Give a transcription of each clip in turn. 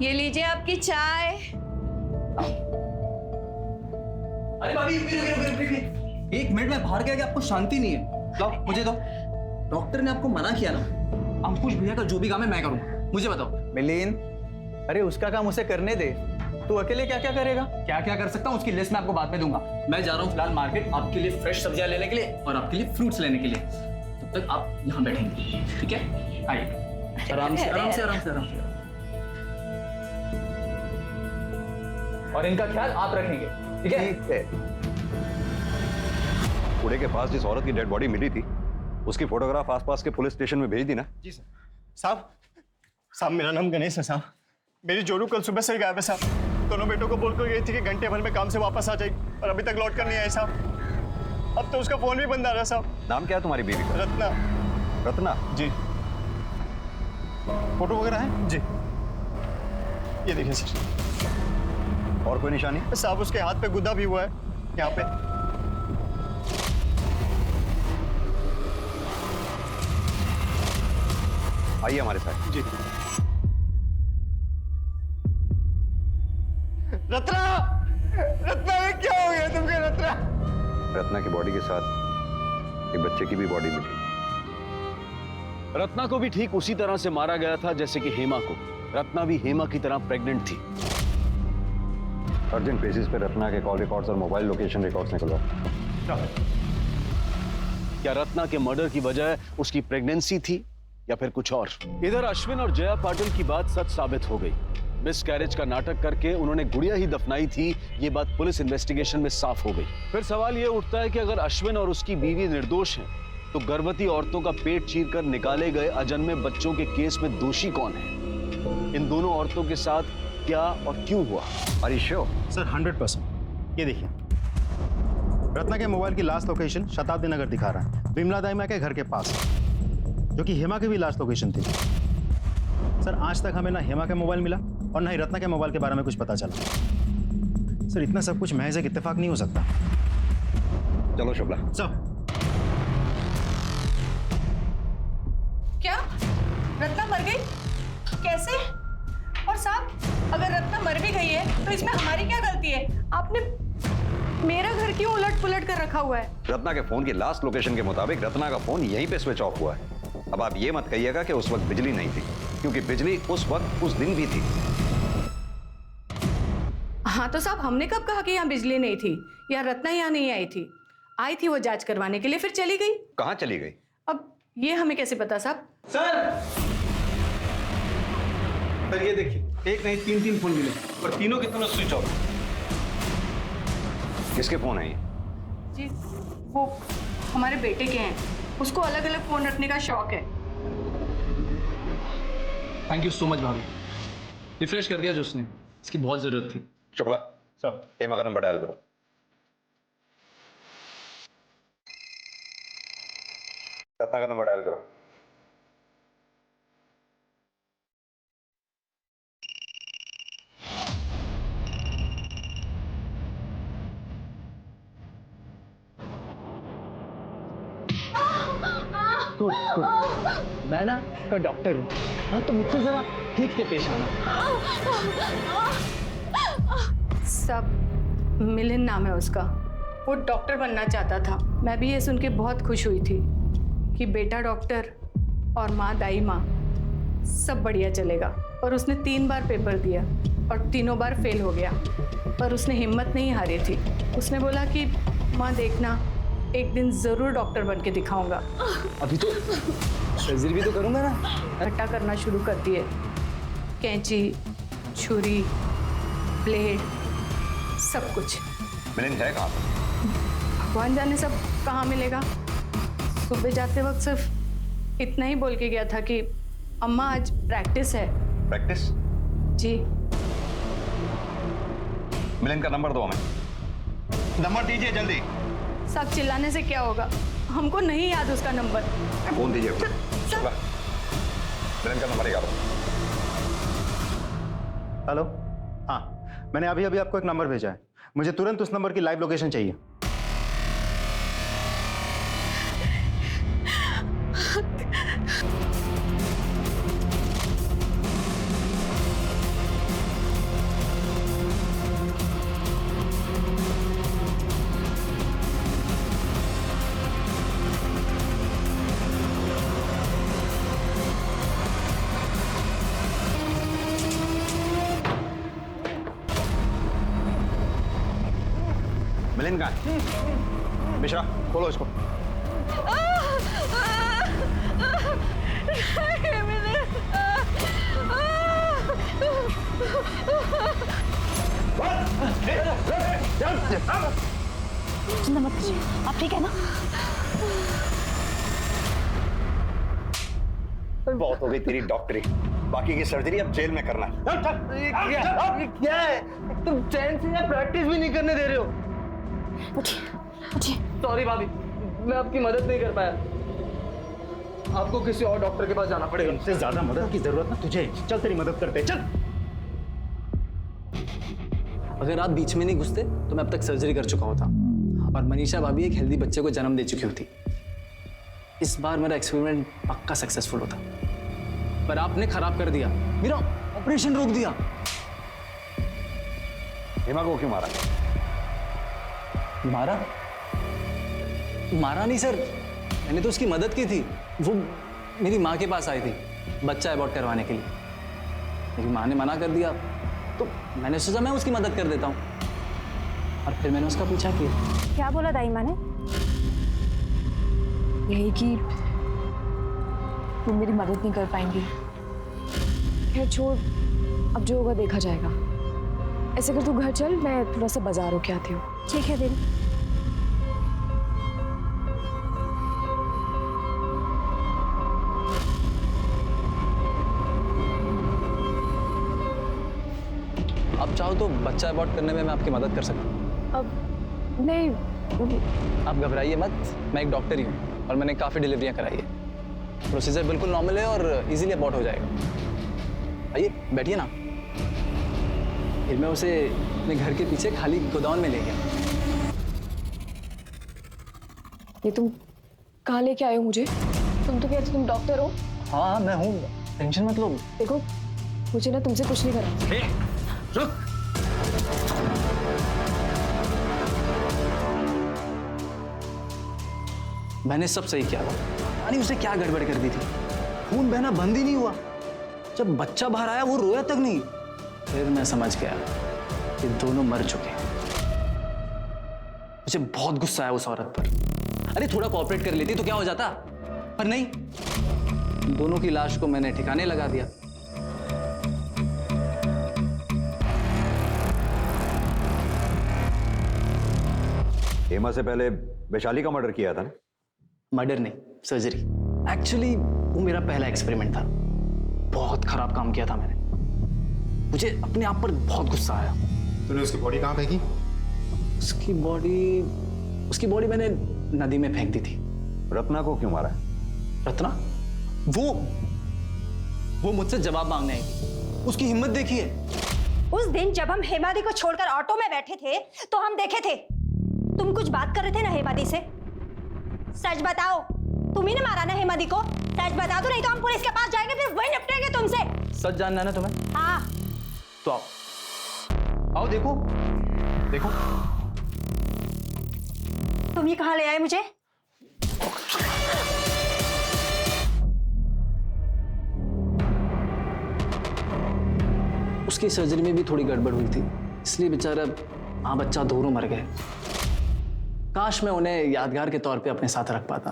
ये लीजिए आपकी चाय। अरे भाभी रुकिए। एक मिनट में बाहर गया कि आपको शांति नहीं है। लाओ मुझे दो। डॉक्टर ने आपको मना किया ना, अंकुश भैया का जो भी काम है मैं करूंगा। मुझे बताओ। मिलिंद, अरे उसका काम उसे करने दे, तू अकेले क्या क्या करेगा? क्या क्या कर सकता हूँ उसकी लिस्ट मैं आपको बाद में दूंगा। मैं जा रहा हूँ फिलहाल मार्केट आपके लिए फ्रेश सब्जियां लेने के लिए और आपके लिए फ्रूट्स लेने के लिए। तब तक आप यहाँ बैठेंगे, ठीक है? आइए आराम से आराम से आराम से आराम से। और इनका ख्याल आप रखेंगे, ठीक है? ठीक है। कूड़े के पास जिस औरत की डेड बॉडी मिली थी उसकी फोटोग्राफ आसपास के पुलिस स्टेशन में भेज दी ना? जी सर। साहब मेरा नाम गणेश है साहब। मेरी जोरू कल सुबह से गायब है साहब। दोनों बेटों को बोलकर गई थी कि घंटे भर में काम से वापस आ जाएगी और अभी तक लौट कर नहीं आए साहब। अब तो उसका फोन भी बंद आ रहा है साहब। नाम क्या है तुम्हारी बीवी का? रत्ना। रत्ना? जी। फोटो वगैरह है? जी। ये देखिए सर। और कोई निशानी? साहब उसके हाथ पे गुदा भी हुआ है यहाँ पे। आइए हमारे साथ। जी। रत्ना! रत्ना ये क्या हो गया तुमको रत्ना? रत्ना की बॉडी के साथ एक बच्चे की भी बॉडी मिली। रत्ना को भी ठीक उसी तरह से मारा गया था जैसे कि हेमा को। रत्ना भी हेमा की तरह प्रेग्नेंट थी। अर्जेंट बेसिस पे रत्ना के कॉल रिकॉर्ड्स और मोबाइल लोकेशन रिकॉर्ड्स निकलवाओ। क्या रत्ना के मर्डर की वजह उसकी प्रेगनेंसी थी या फिर कुछ और? इधर अश्विन और जया पाटिल की बात सच साबित हो गई। मिसकैरेज का नाटक करके उन्होंने गुड़िया ही दफनाई थी, ये बात पुलिस इन्वेस्टिगेशन में साफ हो गई। फिर सवाल ये उठता है कि अगर अश्विन और उसकी बीवी निर्दोष हैं, तो गर्भवती औरतों का पेट चीरकर निकाले गए अजन्मे बच्चों के केस में दोषी कौन है? इन दोनों औरतों के साथ क्या और क्यों हुआ? Are you sure? सर 100%। ये देखिए, रत्ना के मोबाइल की लास्ट लोकेशन शताब्दी नगर दिखा रहा है, विमला दाइमा के घर के पास, जो कि हेमा की भी लास्ट लोकेशन थी। सर आज तक हमें ना हेमा का मोबाइल मिला और ना ही रत्ना के मोबाइल के बारे में कुछ पता चला। सर इतना सब कुछ महज एक इत्तेफाक नहीं हो सकता। चलो शुक्ला। सर क्या रत्ना मर गई? कैसे? और साहब अगर रत्ना मर भी गई है तो इसमें हमारी क्या गलती है? आपने मेरा घर क्यों उलट पुलट कर रखा हुआ है? रत्ना के फोन की लास्ट लोकेशन के मुताबिक रत्ना का फोन यहीं पे स्विच ऑफ हुआ है। अब आप ये मत कहिएगा कि उस वक्त बिजली नहीं थी, क्योंकि बिजली उस वक्त उस दिन भी थी। हाँ तो साहब हमने कब कहा कि यहाँ बिजली नहीं थी या रत्ना यहाँ नहीं आई थी? आई थी वो जांच करवाने के लिए, फिर चली गई। कहाँ चली गई? अब ये हमें कैसे पता साहब? सर ये देखिए, एक नहीं तीन फोन मिले और तीनों के तीनों स्विच ऑफ। किसके फोन है ये? जी वो हमारे बेटे के हैं, उसको अलग अलग फोन रखने का शौक है। थैंक यू सो मच भाभी, रिफ्रेश कर दिया जो उसने, इसकी बहुत जरूरत थी। शुक्ला सर, हेमा का नंबर डायल करो। रत्ना का नंबर डायल करो। मैं ना का डॉक्टर हूँ। हाँ तो मुझसे जरा ठीक से पेश आना। सब मिलिंद नाम है उसका, वो डॉक्टर बनना चाहता था। मैं भी ये सुन के बहुत खुश हुई थी कि बेटा डॉक्टर और माँ दाई माँ, सब बढ़िया चलेगा। और उसने 3 बार पेपर दिया और तीनों बार फेल हो गया, पर उसने हिम्मत नहीं हारी थी। उसने बोला कि माँ देखना, एक दिन जरूर डॉक्टर बन के दिखाऊंगा। अभी तो सर्जरी भी तो करूंगा ना। इकट्ठा करना शुरू कर दिए, कैंची, छुरी, ब्लेड, सब कुछ। मिलिंद है कहाँ पे? भगवान जाने सब कहाँ मिलेगा। सुबह जाते वक्त सिर्फ इतना ही बोल के गया था कि अम्मा आज प्रैक्टिस है। प्रैक्टिस? जी। मिलिंद का नंबर दो हमें। नंबर दीजिए जल्दी। सब चिल्लाने से क्या होगा, हमको नहीं याद उसका नंबर। फोन दीजिए। शुक्ला, मिलिंद का नंबर निकालो। हेलो, हाँ मैंने अभी अभी आपको एक नंबर भेजा है, मुझे तुरंत उस नंबर की लाइव लोकेशन चाहिए। मिलिंद कहाँ है? मिश्रा खोलो इसको। चिंता मत कीजिए, आप ठीक है ना? बहुत हो गई तेरी डॉक्टरी, बाकी की सर्जरी अब जेल में करना है। क्या है? तुम चैन से या प्रैक्टिस भी नहीं करने दे रहे हो। उठिए। सॉरी भाभी, मैं आपकी मदद नहीं कर पाया। आपको किसी और डॉक्टर के पास जाना पड़ेगा। इससे ज्यादा मदद की जरूरत ना तुझे। चल तेरी मदद करते हैं, चल। अगर आप बीच में नहीं घुसते तो मैं अब तक सर्जरी कर चुका होता और मनीषा भाभी एक हेल्दी बच्चे को जन्म दे चुकी होती। इस बार मेरा एक्सपेरिमेंट पक्का सक्सेसफुल होता, पर आपने खराब कर दिया, मेरा ऑपरेशन रोक दिया। हेमा को क्यों मारा? मारा? मारा नहीं सर, मैंने तो उसकी मदद की थी। वो मेरी माँ के पास आई थी बच्चा अबॉर्ट करवाने के लिए। मेरी माँ ने मना कर दिया तो मैंने सोचा मैं उसकी मदद कर देता हूँ और फिर मैंने उसका पीछा किया। क्या बोला दाई माँ ने? यही कि तुम मेरी मदद नहीं कर पाएंगी। खैर छोड़, अब जो होगा देखा जाएगा। ऐसे कर तू घर चल, मैं थोड़ा सा बाजार होके आती हूँ। ठीक है दीदी। आप चाहो तो बच्चा अबॉर्ट करने में मैं आपकी मदद कर सकता हूँ। अब नहीं, आप घबराइए मत, मैं एक डॉक्टर ही हूँ और मैंने काफ़ी डिलीवरियाँ कराई है। प्रोसीजर बिल्कुल नॉर्मल है और इजीली अबॉर्ट हो जाएगा। आइए बैठिए ना, फिर मैं उसे अपने घर के पीछे खाली गोदाम में ले गया। ये तुम कहाँ लेके आए हो मुझे? तुम तो कहते तुम डॉक्टर हो। हाँ मैं हूँ, टेंशन मत लो। देखो मुझे ना तुमसे कुछ नहीं करा। रुक, मैंने सब सही किया था। यानी उसे क्या गड़बड़ कर दी थी, खून बहना बंद ही नहीं हुआ। जब बच्चा बाहर आया वो रोया तक नहीं। फिर मैं समझ गया कि दोनों मर चुके हैं। मुझे बहुत गुस्सा आया उस औरत पर। अरे थोड़ा कोऑपरेट कर लेती तो क्या हो जाता, पर नहीं, दोनों की लाश को मैंने ठिकाने लगा दिया। हेमा से पहले वैशाली का मर्डर किया था ना? मर्डर नहीं, सर्जरी। एक्चुअली वो मेरा पहला एक्सपेरिमेंट था। बहुत खराब काम किया था मैंने। मुझे अपने आप पर बहुत गुस्सा आया। तूने उसकी बॉडी कहाँ फेंकी? उसकी बॉडी मैंने नदी में फेंक दी थी। रत्ना को क्यों मारा? रत्ना? वो मुझसे जवाब मांगने आई थी। उसकी हिम्मत देखिए। उस दिन जब हम हेमादी को छोड़कर ऑटो में बैठे थे तो हम देखे थे तुम कुछ बात कर रहे थे ना हेमादी से। सच बताओ, तुम ही ने मारा ना हेमादी को? सच बता दो, नहीं तो हम पुलिस के पास जाएंगे, फिर वही निपटेंगे तुमसे। सच जानना है ना तुम्हें? हाँ। तो आओ देखो। देखो तुम ये कहाँ ले आए मुझे? उसकी सर्जरी में भी थोड़ी गड़बड़ हुई थी, इसलिए बेचारा माँ बच्चा दोनों मर गए। काश मैं उन्हें यादगार के तौर पे अपने साथ रख पाता,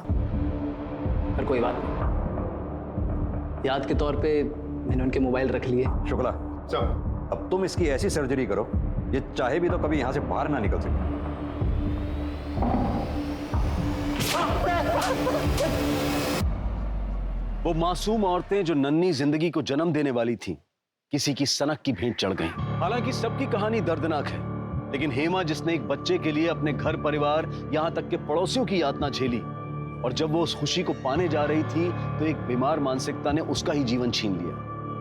पर कोई बात नहीं। याद के तौर पे मैंने उनके मोबाइल रख लिए। शुक्ला, अब तुम इसकी ऐसी सर्जरी करो ये चाहे भी तो कभी यहां से बाहर ना निकल सके। वो मासूम औरतें जो नन्ही जिंदगी को जन्म देने वाली थीं, किसी की सनक की भेंट चढ़ गईं। हालांकि सबकी कहानी दर्दनाक है, लेकिन हेमा जिसने एक बच्चे के लिए अपने घर परिवार यहां तक के पड़ोसियों की यातना झेली, और जब वो उस खुशी को पाने जा रही थी तो एक बीमार मानसिकता ने उसका ही जीवन छीन लिया।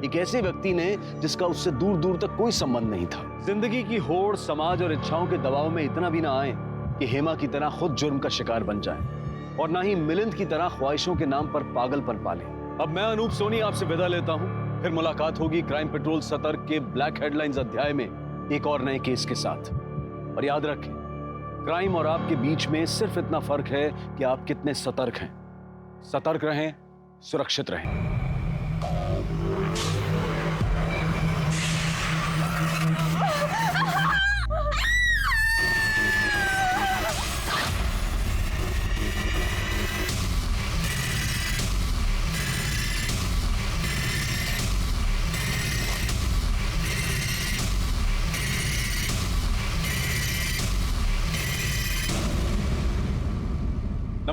एक ऐसे व्यक्ति ने जिसका उससे दूर दूर तक कोई संबंध नहीं था। जिंदगी की होड़, समाज और इच्छाओं के दबाव में इतना भी ना आए कि हेमा की तरह खुद जुर्म का शिकार बन जाए, और ना ही मिलिंद की तरह ख्वाहिशों के नाम पर पागलपन पाले। अब मैं अनूप सोनी आपसे विदा लेता हूं। फिर मुलाकात होगी क्राइम पेट्रोल सतर्क के ब्लैक हेडलाइंस अध्याय में एक और नए केस के साथ। और याद रखें, क्राइम और आपके बीच में सिर्फ इतना फर्क है कि आप कितने सतर्क हैं। सतर्क रहें, सुरक्षित रहें।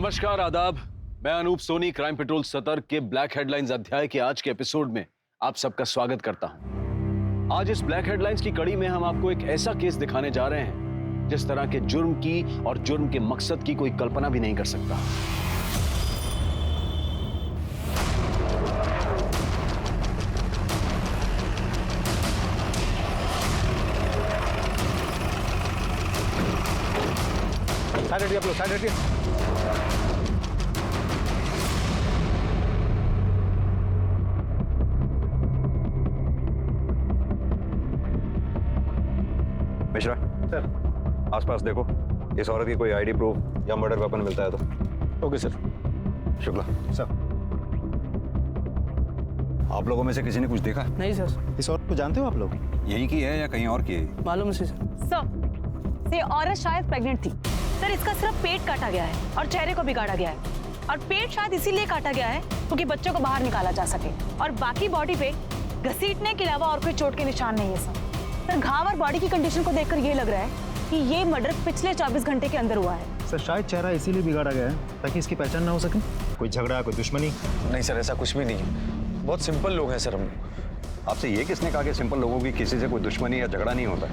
नमस्कार, आदाब। मैं अनूप सोनी क्राइम पेट्रोल सतर्क के ब्लैक हेडलाइंस अध्याय के आज के एपिसोड में आप सबका स्वागत करता हूं। आज इस ब्लैक हेडलाइंस की कड़ी में हम आपको एक ऐसा केस दिखाने जा रहे हैं जिस तरह के जुर्म की और जुर्म के मकसद की कोई कल्पना भी नहीं कर सकता। साइड हटिए आप लोग, साइड हटिए। मिश्रा सर। आसपास देखो, इस औरत की कोई आईडी प्रूफ या मर्डर वेपन मिलता है तो। Okay sir. शुक्ला, सर। आप लोगों में से किसी ने कुछ देखा? नहीं सर। इस औरत को जानते हो आप लोग? यहीं की है या कहीं और की है? मालूम से सर। सर, ये औरत शायद प्रेग्नेंट थी। सर, इसका सिर्फ पेट काटा गया है और चेहरे को भी काटा गया है। और पेट शायद इसीलिए काटा गया है क्योंकि बच्चों को बाहर निकाला जा सके। और बाकी बॉडी पे घसीटने के अलावा और कोई चोट के निशान नहीं है सर। सर, घाव और बॉडी की कंडीशन को देखकर ये लग रहा है कि ये मर्डर पिछले 24 घंटे के अंदर हुआ है। सर शायद चेहरा इसीलिए बिगाड़ा गया है ताकि इसकी पहचान ना हो सके। कोई झगड़ा, कोई दुश्मनी? नहीं सर, ऐसा कुछ भी नहीं है। बहुत सिंपल लोग हैं सर हम। आपसे ये किसने कहा कि सिंपल लोगों की किसी से कोई दुश्मनी या झगड़ा नहीं होता?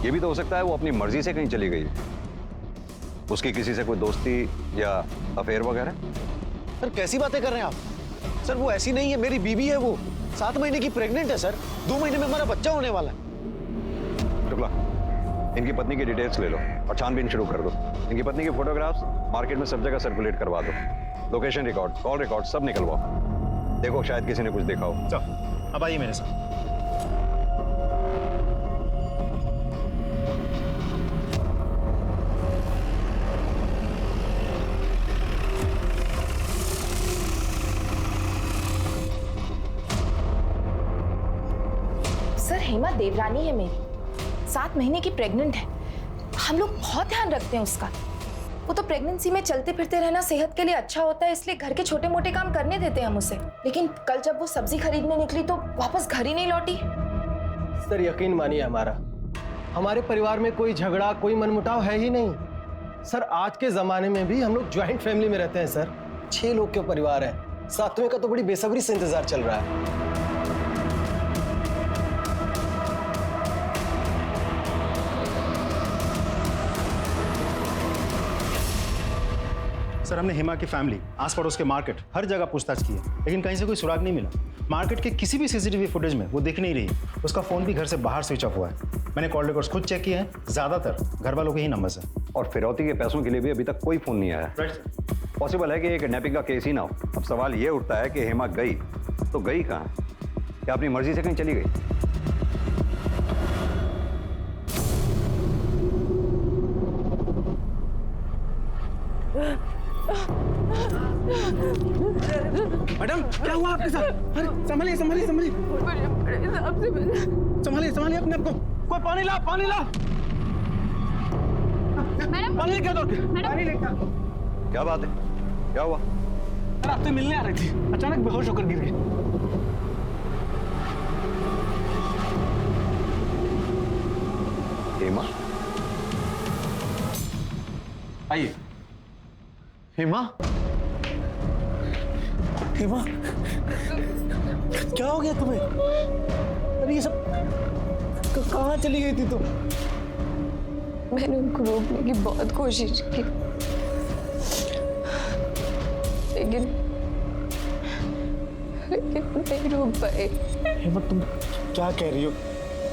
ये भी तो हो सकता है वो अपनी मर्जी से कहीं चली गई, उसकी किसी से कोई दोस्ती या अफेयर वगैरह। सर कैसी बातें कर रहे हैं आप? सर वो ऐसी नहीं है, मेरी बीवी है वो। 7 महीने की प्रेग्नेंट है सर। 2 महीने में हमारा बच्चा होने वाला है। शुक्ला, इनकी पत्नी की डिटेल्स ले लो और छानबीन शुरू कर दो। इनकी पत्नी की फोटोग्राफ्स मार्केट में सब जगह सर्कुलेट करवा दो। लोकेशन रिकॉर्ड, कॉल रिकॉर्ड सब निकलवाओ। देखो शायद किसी ने कुछ देखा हो। चलो अब आइए मेरे साथ। सर, हेमा देवरानी है मेरी, 7 महीने की प्रेग्नेंट है। हम लोग बहुत ध्यान रखते हैं उसका। वो तो प्रेगनेंसी में चलते फिरते रहना सेहत के लिए अच्छा होता है, इसलिए घर के छोटे मोटे काम करने देते हैं हम उसे। लेकिन कल जब वो सब्जी खरीदने निकली तो वापस घर ही नहीं लौटी। सर यकीन मानिए हमारे परिवार में कोई झगड़ा, कोई मनमुटाव है ही नहीं। सर आज के जमाने में भी हम लोग ज्वाइंट फैमिली में रहते हैं सर। 6 लोग के परिवार है। 7वें का तो बड़ी बेसब्री से इंतजार चल रहा है। सर हमने हेमा की फैमिली, आस पड़ोस के मार्केट, हर जगह पूछताछ की है, लेकिन कहीं से कोई सुराग नहीं मिला। मार्केट के किसी भी सीसीटीवी फुटेज में वो दिख नहीं रही। उसका फोन भी घर से बाहर स्विच ऑफ हुआ है। मैंने कॉल रिकॉर्ड्स खुद चेक किए हैं, ज्यादातर घर वालों के ही नंबर्स हैं। और फिरौती के पैसों के लिए भी अभी तक कोई फोन नहीं आया। पॉसिबल है कि ये किडनैपिंग का केस ही ना हो। अब सवाल ये उठता है कि हेमा गई तो गई कहाँ? क्या अपनी मर्जी से कहीं चली गई? मैडम क्या हुआ आपके साथ? अरे संभालिए संभालिए संभालिए संभालिए संभालिए अपने आप को। कोई पानी ला, पानी ला। मैडम, पानी लेके आओ। पानी लेके आओ। क्या बात है, क्या हुआ? रास्ते मिलने आ रही थी, अचानक बेहोश होकर गिर गई। हेमा? आइए। हेमा, हेमा क्या हो गया तुम्हें? अरे ये सब कहाँ चली गई थी तुम? मैंने उनको रोकने की बहुत कोशिश की, लेकिन नहीं रोक पाए। हेमा तुम क्या कह रही हो?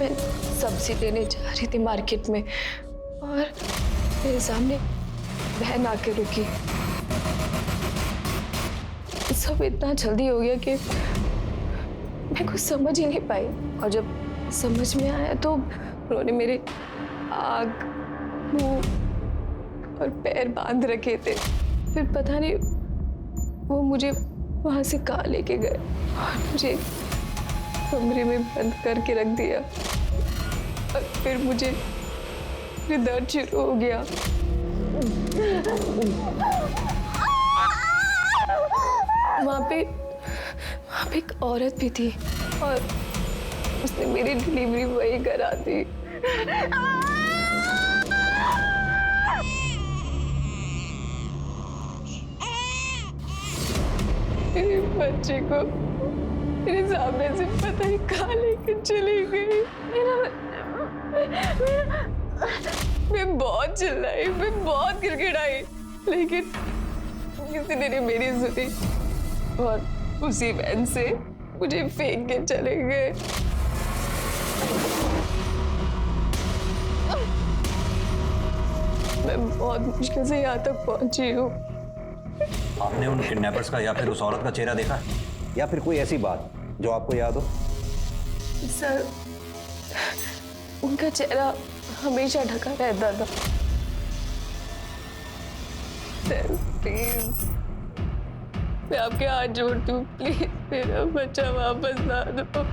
मैं सब्जी लेने जा रही थी मार्केट में और मेरे सामने बहन आके रुकी। सब इतना जल्दी हो गया कि मैं कुछ समझ ही नहीं पाई। और जब समझ में आया तो उन्होंने मेरे आँख, मुंह और पैर बांध रखे थे। फिर पता नहीं वो मुझे वहां से कहाँ लेके गए और मुझे कमरे में बंद करके रख दिया। और फिर मुझे दर्द शुरू हो गया। वहाँ पे एक औरत भी थी और उसने मेरी डिलीवरी वही करा दी। मेरे बच्चे को मेरे सामने से पता नहीं कहाँ लेकर चली गई। मैं बहुत चिल्लाई, मैं बहुत गिड़गिड़ाई, लेकिन किसी ने नहीं मेरी सुनी और उसी वैन से मुझे फेंक के चले गए। मैं बहुत मुश्किल से यहाँ तक पहुंची हूँ। आपने उन किडनैपर्स का या फिर उस औरत का चेहरा देखा, या फिर कोई ऐसी बात जो आपको याद हो? सर, उनका चेहरा हमेशा ढका रहता था। सर प्लीज, मैं आपके हाथ जोड़ती हूँ, प्लीज मेरा बच्चा वापस ला दो।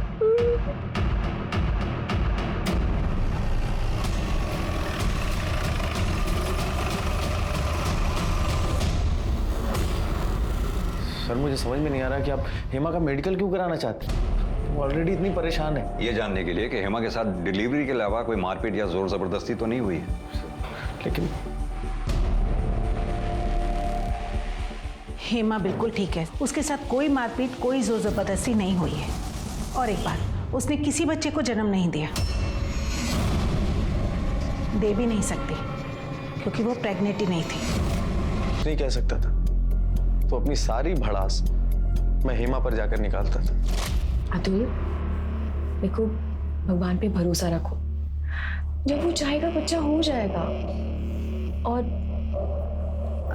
सर मुझे समझ में नहीं आ रहा कि आप हेमा का मेडिकल क्यों कराना चाहते हैं? वो ऑलरेडी इतनी परेशान है। ये जानने के लिए कि हेमा के साथ डिलीवरी के अलावा कोई मारपीट या जोर जबरदस्ती तो नहीं हुई है। लेकिन हेमा बिल्कुल ठीक है, उसके साथ कोई मारपीट, कोई जोर जबरदस्ती नहीं हुई है। और एक बात, उसने किसी बच्चे को जन्म नहीं दिया, दे भी नहीं सकती क्योंकि वो प्रेग्नेंट ही नहीं थी। नहीं कह सकता था तो अपनी सारी भड़ास मैं हेमा पर जाकर निकालता था। अतुल, देखो भगवान पे भरोसा रखो, जब वो चाहेगा बच्चा हो जाएगा। और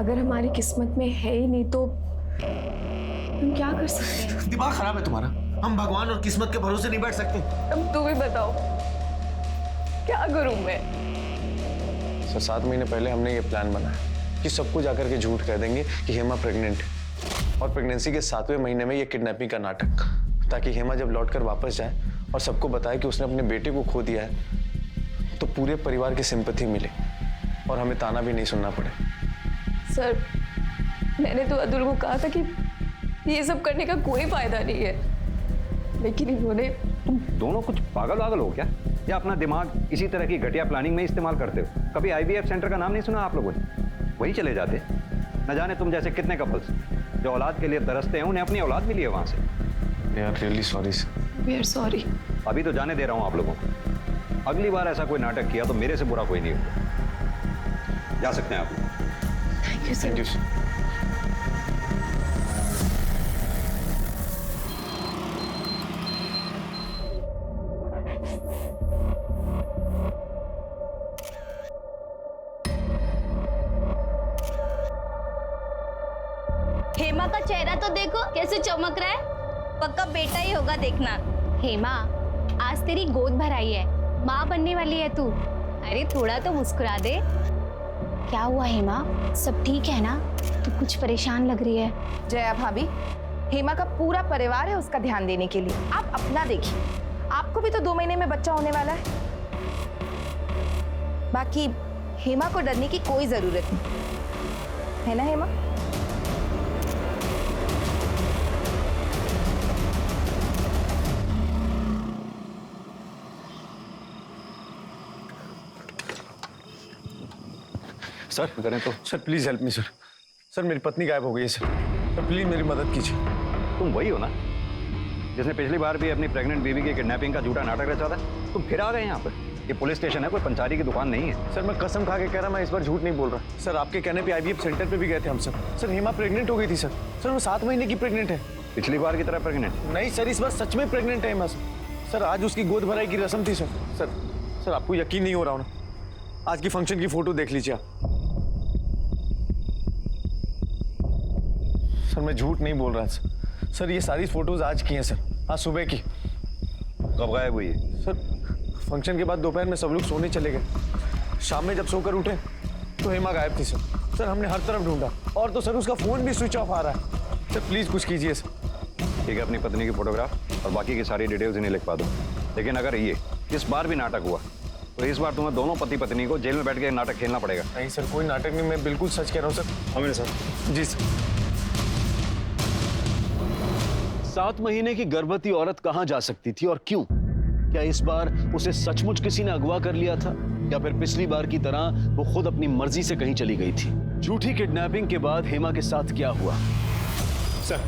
अगर हमारी किस्मत में है ही नहीं तो हम क्या कर सकते हैं? दिमाग खराब है तुम्हारा। हम भगवान और किस्मत के भरोसे नहीं बैठ सकते। अब तुम ही बताओ क्या करूं मैं? सर 7 महीने पहले हमने ये प्लान बनाया कि सबको जाकर के झूठ कह देंगे कि हेमा प्रेग्नेंट है, और प्रेगनेंसी के 7वें महीने में ये किडनैपिंग का नाटक, ताकि हेमा जब लौटकर वापस जाए और सबको बताए कि उसने अपने बेटे को खो दिया है तो पूरे परिवार की सिंपैथी मिले और हमें ताना भी नहीं सुनना पड़े। सर, मैंने तो अतुल को कहा था कि ये सब करने का कोई फायदा नहीं है, लेकिन इन्होंने। तुम दोनों कुछ पागल हो क्या, या अपना दिमाग इसी तरह की घटिया प्लानिंग में इस्तेमाल करते हो? कभी IVF सेंटर का नाम नहीं सुना आप लोगों ने? वही चले जाते। न जाने तुम जैसे कितने कपल्स जो औलाद के लिए तरसते हैं, उन्हें अपनी औलाद मिली है वहां से। यार really sorry sir. We are sorry. अभी तो जाने दे रहा हूं आप लोगों को। अगली बार ऐसा कोई नाटक किया तो मेरे से बुरा कोई नहीं होगा। जा सकते हैं आप लोग। Thank you sir. हेमा का चेहरा तो देखो कैसे चमक रहा है, पक्का बेटा ही होगा, देखना। हेमा, आज तेरी गोद भराई है, माँ बनने वाली है तू। अरे थोड़ा तो मुस्कुरा दे। क्या हुआ हेमा, सब ठीक है ना? तू कुछ परेशान लग रही है। जया भाभी, हेमा का पूरा परिवार है उसका ध्यान देने के लिए, आप अपना देखिए। आपको भी तो 2 महीने में बच्चा होने वाला है। बाकी हेमा को डरने की कोई जरूरत नहीं है ना हेमा? सर करें तो। Sir please help me sir. Sir मेरी पत्नी गायब हो गई है सर। सर प्लीज मेरी मदद कीजिए। तुम वही हो ना जिसने पिछली बार भी अपनी प्रेग्नेंट बीवी की किडनैपिंग का झूठा नाटक रचा था? तुम फिर आ गए यहाँ पर। ये पुलिस स्टेशन है, कोई पंचारी की दुकान नहीं है। सर मैं कसम खा के कह रहा, मैं इस बार झूठ नहीं बोल रहा। सर आपके कहने पे IVF सेंटर पे भी गए थे हम सब। सर हेमा प्रेग्नेंट हो गई थी सर। सर वो 7 महीने की प्रेग्नेंट है। पिछली बार की तरह प्रेग्नेंट? नहीं सर, इस बार सच में प्रेग्नेंट है हेमा। सर आज उसकी गोद भराई की रस्म थी सर। सर आपको यकीन नहीं हो रहा हो ना? आज की फंक्शन की फोटो देख लीजिए आप। सर मैं झूठ नहीं बोल रहा सर। ये सारी फोटोज आज की हैं सर, आज सुबह की। कब गायब हुई है? सर फंक्शन के बाद दोपहर में सब लोग सोने चले गए। शाम में जब सोकर उठे तो हेमा गायब थी सर। सर हमने हर तरफ ढूंढा, और तो सर उसका फोन भी स्विच ऑफ आ रहा है। सर प्लीज कुछ कीजिए सर। ठीक है, अपनी पत्नी की फोटोग्राफ और बाकी की सारी डिटेल्स इन्हें लिखवा दो। लेकिन अगर ये इस बार भी नाटक हुआ तो इस बार तुम्हें दोनों पति पत्नी को जेल में बैठ के नाटक खेलना पड़ेगा। नहीं सर, कोई नाटक नहीं, मैं बिल्कुल सच कह रहा हूँ सर। हाँ मेरे साथ। जी सर। 7 महीने की गर्भवती औरत कहां जा सकती थी और क्यों? क्या इस बार उसे सचमुच किसी ने अगवा कर लिया था, या फिर पिछली बार की तरह वो खुद अपनी मर्जी से कहीं चली गई थी? झूठी किडनैपिंग के बाद हेमा के साथ क्या हुआ? सर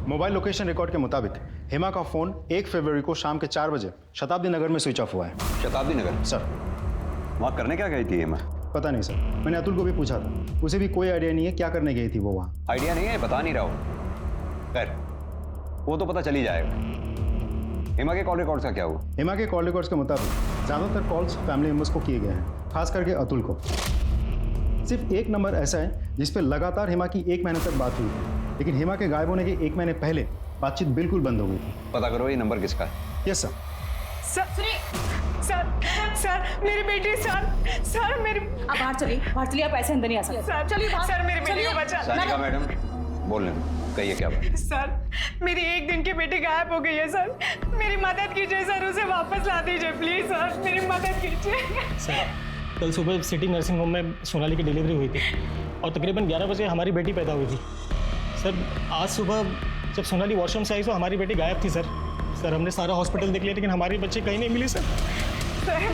मोबाइल लोकेशन रिकॉर्ड के मुताबिक हेमा का फोन 1 फरवरी को शाम के 4 बजे शताब्दी नगर में स्विच ऑफ हुआ है। शताब्दी नगर? सर वहाँ करने क्या गई थी हेमा? पता नहीं सर, मैंने अतुल को भी पूछा था, उसे भी कोई आइडिया नहीं है क्या करने गई थी वो वहाँ। आइडिया नहीं है, बता नहीं रहा हूँ। खैर वो तो पता चल ही जाएगा। हेमा के कॉल रिकॉर्ड्स का क्या हुआ? हेमा के कॉल रिकॉर्ड्स के मुताबिक ज़्यादातर कॉल्स फैमिली मेम्बर्स को किए गए हैं, खास करके अतुल को। सिर्फ एक नंबर ऐसा है जिस पे लगातार हेमा की 1 महीने तक बात हुई थी, लेकिन हेमा के गायब होने के 1 महीने पहले बातचीत बिल्कुल बंद हो गई थी। पता करो ये नंबर किसका है। Yes sir. सर मेरी बेटी सर मेरी। आप बाहर चलिए, आप ऐसे अंदर नहीं आ सकते। सर चलिए सर, मेरी बेटी को बचा। सानिका मैडम बोलने दो, कहिए क्या बात। सर मेरी 1 दिन की बेटी गायब हो गई है सर, मेरी मदद कीजिए सर, उसे वापस ला दीजिए प्लीज सर, मेरी मदद कीजिए। सर कल सुबह सिटी नर्सिंग होम में सोनाली की डिलीवरी हुई थी और तकरीबन 11 बजे हमारी बेटी पैदा हुई थी। सर आज सुबह जब सोनाली वॉशरूम से आई तो हमारी बेटी गायब थी सर हमने सारा हॉस्पिटल देख लिया लेकिन हमारी बच्ची कहीं नहीं मिली सर।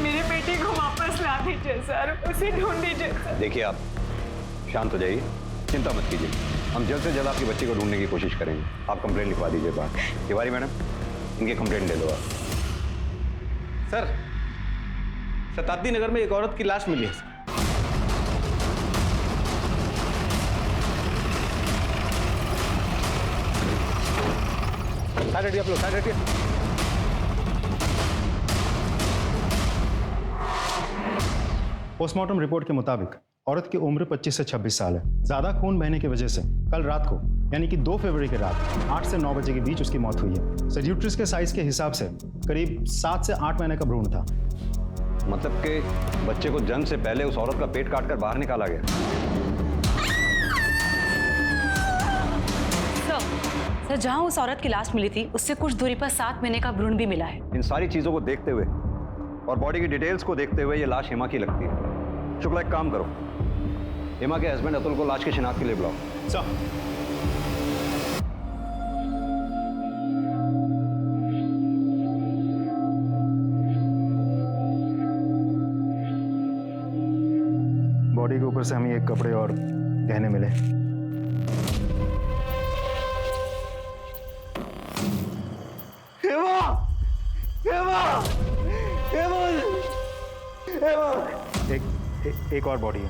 मेरी बेटी को वापस ला दीजिए सर, उसे ढूंढ दीजिए सर। देखिए आप शांत हो जाइए, चिंता मत कीजिए, हम जल्द से जल्द आपकी बच्ची को ढूंढने की कोशिश करेंगे। आप कंप्लेंट लिखवा दीजिए बाहर। तिवारी मैडम इनकी कंप्लेंट ले लो आप। सर शताब्दी नगर में एक औरत की लाश मिली है सर। साइड हटिए आप लोग, साइड हटिए। पोस्टमार्टम रिपोर्ट के मुताबिक औरत की उम्र 25 से 26 साल है। ज्यादा खून बहने की वजह से कल रात को यानी कि 2 फरवरी की रात 8 से 9 बजे के बीच उसकी मौत हुई है। सर यूट्रस के साइज के हिसाब से करीब 7 से 8 महीने का भ्रूण था। मतलब कि बच्चे को जन्म से पहले उस औरत का पेट काटकर बाहर निकाला गया। सर जहां उस औरत की लाश मिली थी उससे कुछ दूरी पर 7 महीने का भ्रूण भी मिला है। इन सारी चीजों को देखते हुए और बॉडी की डिटेल्स को देखते हुए ये लाश हेमा की लगती है। शुक्ला एक काम करो, हेमा के हस्बैंड अतुल को लाश की शिनाख्त के लिए बुलाओ। सर बॉडी के ऊपर से हमें एक कपड़े और गहने मिले। हेमा हेमा हेमा हेमा एक और बॉडी है।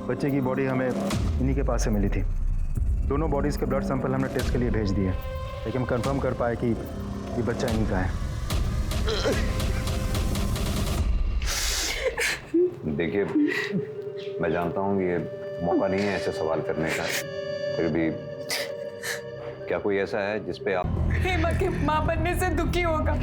बच्चे की बॉडी हमें इन्हीं के पास से मिली थी। दोनों बॉडीज के ब्लड सैंपल हमने टेस्ट के लिए भेज दिए, लेकिन हम कंफर्म कर पाए कि ये बच्चा इन्हीं का है। देखिए मैं जानता हूँ कि ये मौका नहीं है ऐसे सवाल करने का, फिर भी क्या कोई ऐसा है जिस पे आप हेमा के मां बनने से दुखी होगा?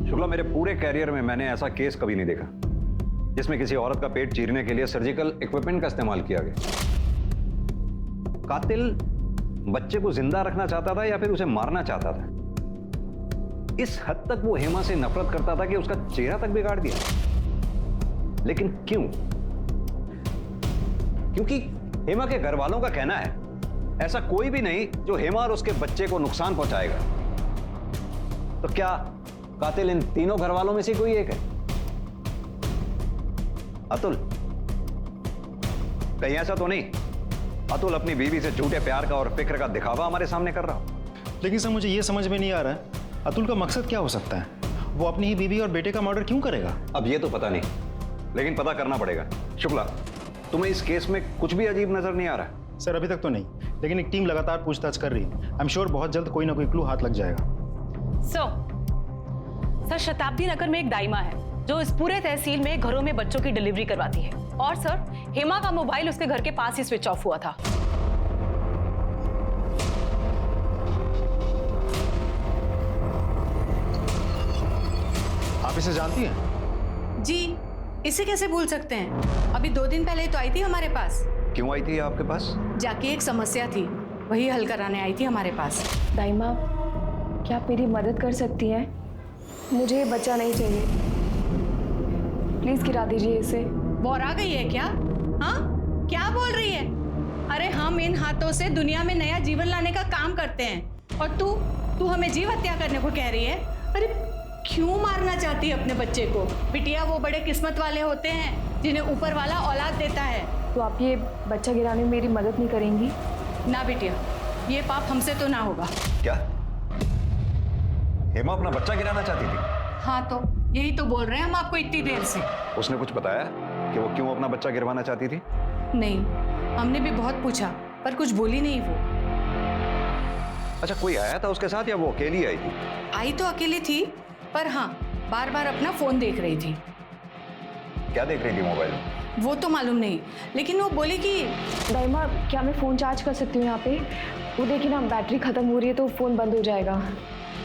शुक्ला, मेरे पूरे कैरियर में मैंने ऐसा केस कभी नहीं देखा जिसमें किसी औरत का पेट चीरने के लिए सर्जिकल इक्विपमेंट का इस्तेमाल किया गया। कातिल बच्चे को जिंदा रखना चाहता था या फिर उसे मारना चाहता था? इस हद तक वो हेमा से नफरत करता था कि उसका चेहरा तक बिगाड़ दिया। लेकिन क्यों? क्योंकि हेमा के घर वालों का कहना है ऐसा कोई भी नहीं जो हेमा और उसके बच्चे को नुकसान पहुंचाएगा। तो क्या कातिल इन तीनों घर वालों में से कोई एक है? अतुल? कहीं ऐसा तो नहीं अतुल अपनी बीवी से झूठे प्यार का और फिक्र का दिखावा हमारे सामने कर रहा हो? लेकिन सर मुझे ये समझ में नहीं आ रहा है अतुल का मकसद क्या हो सकता है? वो अपनी ही बीवी और बेटे का मर्डर क्यों करेगा? अब ये तो पता नहीं, लेकिन पता करना पड़ेगा। शुक्ला, तुम्हें इस केस में कुछ भी अजीब नजर नहीं आ रहा? सर अभी तक तो नहीं, लेकिन एक टीम लगातार पूछताछ कर रही है। आई एम श्योर बहुत जल्द कोई ना कोई क्लू हाथ लग जाएगा। सर शताब्दी नगर में एक दाइमा है जो इस पूरे तहसील में घरों में बच्चों की डिलीवरी करवाती है। और सर हेमा का मोबाइल उसके घर के पास ही स्विच ऑफ हुआ था। आप इसे जानती हैं? जी, इसे कैसे भूल सकते हैं? अभी 2 दिन पहले तो आई थी हमारे पास। क्यों आई थी आपके पास? जाके एक समस्या थी, वही हल कराने आई थी हमारे पास। दाइमा, क्या आप मेरी मदद कर सकती हैं? मुझे ये बच्चा नहीं चाहिए, प्लीज गिरा दीजिए इसे। बोरा गई है क्या? हाँ, क्या बोल रही है? अरे हम इन हाथों से दुनिया में नया जीवन लाने का काम करते हैं और तू हमें जीव हत्या करने को कह रही है? अरे क्यों मारना चाहती है अपने बच्चे को? बिटिया, वो बड़े किस्मत वाले होते हैं जिन्हें ऊपर वाला औलाद देता है। तो आप ये बच्चा गिराने में मेरी मदद नहीं करेंगी? ना बिटिया, ये पाप हमसे तो ना होगा। क्या हेमा अपना बच्चा गिराना चाहती थी? हाँ, तो यही तो बोल रहे हैं हम आपको इतनी देर से। उसने कुछ बताया कि वो क्यों अपना बच्चा गिरवाना चाहती थी? नहीं, हमने भी बहुत पूछा पर कुछ बोली नहीं वो। अच्छा, कोई आया था उसके साथ या वो अकेली आई थी? आई तो अकेली थी, पर हाँ, बार बार अपना फोन देख रही थी। क्या देख रही थी मोबाइल में? वो तो मालूम नहीं, लेकिन वो बोली कि दाइमा, क्या मैं फ़ोन चार्ज कर सकती हूँ यहाँ पे? वो देखिए ना, बैटरी ख़त्म हो रही है तो फ़ोन बंद हो जाएगा।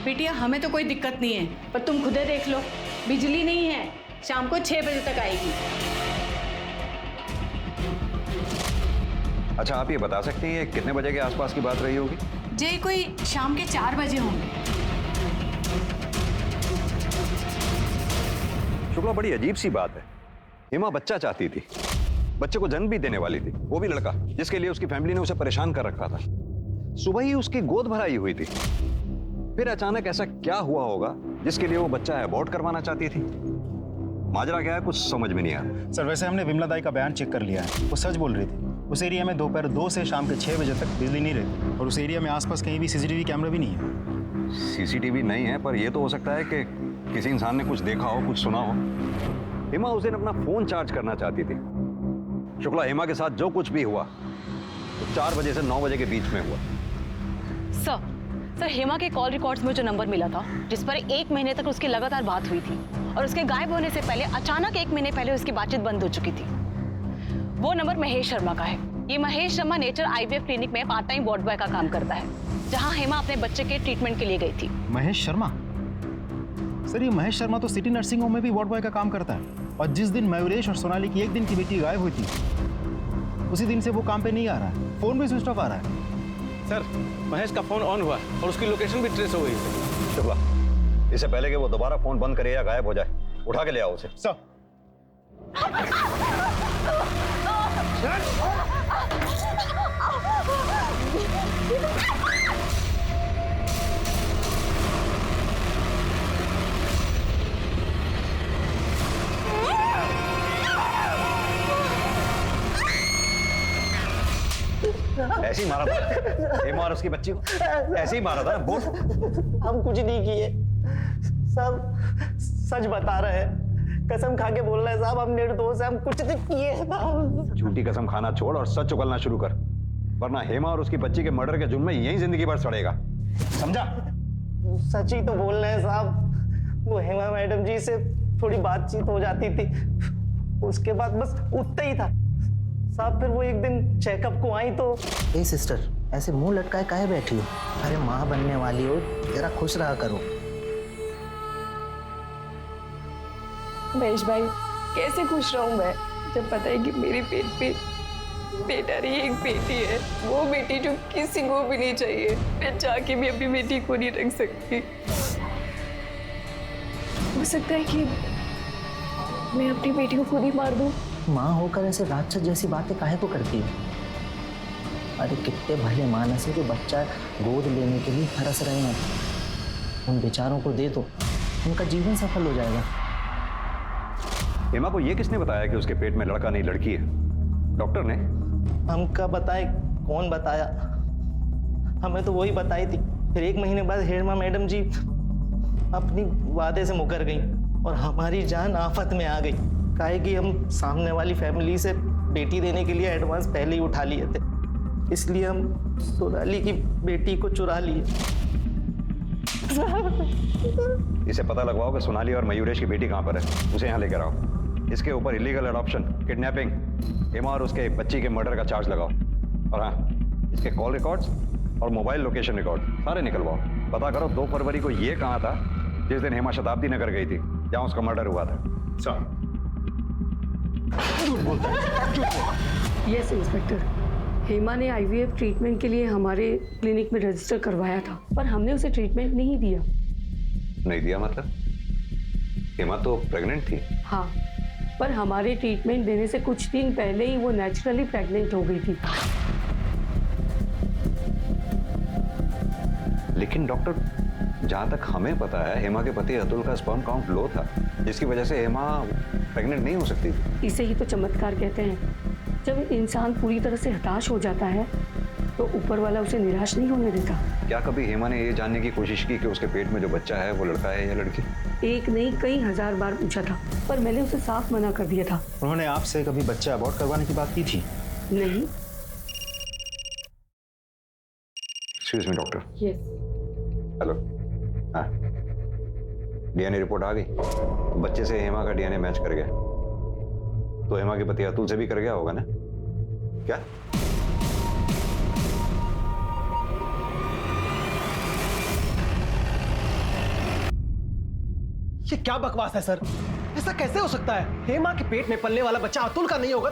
बिटिया, हमें तो कोई दिक्कत नहीं है, पर तुम खुद देख लो, बिजली नहीं है, शाम को 6 बजे तक आएगी। अच्छा, आप ये बता सकती हैं कितने बजे के आसपास की बात रही होगी? जे कोई शाम के 4 बजे होंगे। शुक्ला, बड़ी अजीब सी बात है। हेमा बच्चा चाहती थी, बच्चे को जन्म भी देने वाली थी, वो भी लड़का जिसके लिए उसकी फैमिली ने उसे परेशान कर रखा था। सुबह ही उसकी गोद भराई हुई थी, फिर अचानक ऐसा क्या हुआ होगा जिसके लिए वो बच्चा अबॉर्ट करवाना चाहती थी? माजरा क्या है, कुछ समझ में नहीं आया। सर, वैसे हमने विमला दाई का बयान चेक कर लिया है, वो सच बोल रही थी। उस एरिया में दोपहर 2 से शाम के 6 बजे तक बिजली नहीं रहती और उस एरिया में आसपास कहीं भी सीसीटीवी कैमरा भी नहीं है। सीसीटीवी नहीं है, पर यह तो हो सकता है कि किसी इंसान ने कुछ देखा हो, कुछ सुना हो। हेमा उस दिन अपना फोन चार्ज करना चाहती थी। शुक्ला, हेमा के साथ जो कुछ भी हुआ तो 4 बजे से 9 बजे के बीच में हुआ। सर, हेमा के कॉल रिकॉर्ड्स में जो नंबर मिला था, जिस पर 1 महीने तक उसकी लगातार बात हुई थी और उसके गायब होने से पहले अचानक 1 महीने पहले उसकी बातचीत बंद हो चुकी थी, वो नंबर महेश शर्मा का है। ये Mahesh Sharma nature IVF clinic में पार्ट टाइम वार्ड बॉय का काम करता है, जहां हेमा अपने बच्चे के ट्रीटमेंट के लिए गई थी। महेश शर्मा? सर, ये महेश शर्मा तो सिटी नर्सिंग होम में भी वार्ड बॉय का काम करता है और जिस दिन मयूरेश और सोनाली की 1 दिन की बेटी गायब हुई थी, उसी दिन से वो काम पे नहीं आ रहा है, फोन भी स्विच ऑफ आ रहा है। सर, महेश का फोन ऑन हुआ और उसकी लोकेशन भी ट्रेस हो गई। शुक्ला, इससे पहले कि वो दोबारा फोन बंद करे या गायब हो जाए, उठा के ले आओ उसे। सर। ऐसे ही मारा था हेमा और उसकी बच्ची को? ऐसे ही मारा था? बोल। हम कुछ नहीं किए, सब सच बता रहे हैं, कसम खा के बोल रहे हैं साहब, हम निर्दोष हैं, हम कुछ नहीं किए साहब। झूठी कसम खाना छोड़ और सच उगलना शुरू कर, वरना हेमा और उसकी बच्ची के मर्डर के जुर्म में यही जिंदगी भर सड़ेगा, समझा? सच ही तो बोल रहे हैं साहब, वो हेमा मैडम जी से थोड़ी बातचीत हो जाती थी, उसके बाद बस उतना ही था साहब। फिर वो एक दिन चेकअप को आई तो ए सिस्टर, ऐसे मुंह लटकाए काहे बैठी हो? अरे माँ बनने वाली हो, जरा खुश रहा करो। महेश भाई, कैसे खुश रहूं मैं जब पता है कि मेरे पेट पे बेटा नहीं एक बेटी है, वो बेटी जो किसी को भी नहीं चाहिए। मैं जाके भी अपनी बेटी को नहीं रख सकती। हो सकता है कि मैं अपनी बेटी को खुद ही मार दूं। माँ होकर ऐसे राक्षस जैसी बातें काहे को करती हो? अरे कितने भले मानस है जो बच्चा गोद लेने के लिए तरस रहे हैं, उन बेचारों को दे दो, उनका जीवन सफल हो जाएगा। हेमा को ये किसने बताया कि उसके पेट में लड़का नहीं लड़की है? डॉक्टर ने? हमका बताए, कौन बताया? हमें तो वही बताई थी। फिर 1 महीने बाद हेमा मैडम जी अपनी वादे से मुकर गई और हमारी जान आफत में आ गई। काहे कि हम सामने वाली फैमिली से बेटी देने के लिए एडवांस पहले ही उठा लिए थे, इसलिए हम सोनाली की बेटी को चुरा लिए। इसे पता लगवाओ कि सोनाली और मयूरेश की बेटी कहाँ पर है, उसे यहाँ लेकर आओ। इसके ऊपर इलीगल अडॉप्शन, किडनैपिंग, हेमा और उसके बच्ची के मर्डर का चार्ज लगाओ। और हाँ, इसके कॉल रिकॉर्ड्स और मोबाइल लोकेशन रिकॉर्ड सारे निकलवाओ। पता करो 2 फरवरी को ये कहाँ था जिस दिन हेमा शताब्दी नगर गई थी, जहाँ उसका मर्डर हुआ था। सर, झूठ बोलता है। यस इंस्पेक्टर, हेमा ने आईवीएफ ट्रीटमेंट के लिए हमारे क्लिनिक में रजिस्टर करवाया था, पर हमने उसे ट्रीटमेंट नहीं दिया। नहीं दिया मतलब? हेमा तो प्रेग्नेंट थी। हाँ, पर हमारे ट्रीटमेंट देने से कुछ दिन पहले ही वो नेचुरली प्रेग्नेंट हो गई थी। लेकिन डॉक्टर, जहां तक हमें पता है हेमा के पति अतुल का स्पर्म काउंट लो था, जिसकी वजह से हेमा प्रेग्नेंट नहीं हो सकती थी। इसे ही तो चमत्कार कहते हैं। जब इंसान पूरी तरह से हताश हो जाता है तो ऊपर वाला उसे निराश नहीं होने देता। क्या कभी हेमा ने ये जानने की कोशिश की कि उसके पेट में जो बच्चा है वो लड़का है या लड़की? एक नहीं कई हजार बार पूछा था, पर मैंने उसे साफ मना कर दिया था। उन्होंने आपसे कभी बच्चा अबॉर्ट करवाने की बात की थी? नहीं। Excuse me doctor. Yes. Hello. हाँ, डीएनए रिपोर्ट आ गई। बच्चे से हेमा का डीएनए मैच कर गया, तो हेमा के पति अतुल से भी कर गया होगा ना? क्या? ये क्या बकवास है सर? ऐसा कैसे हो सकता है? हेमा के पेट में पलने वाला बच्चा अतुल का नहीं होगा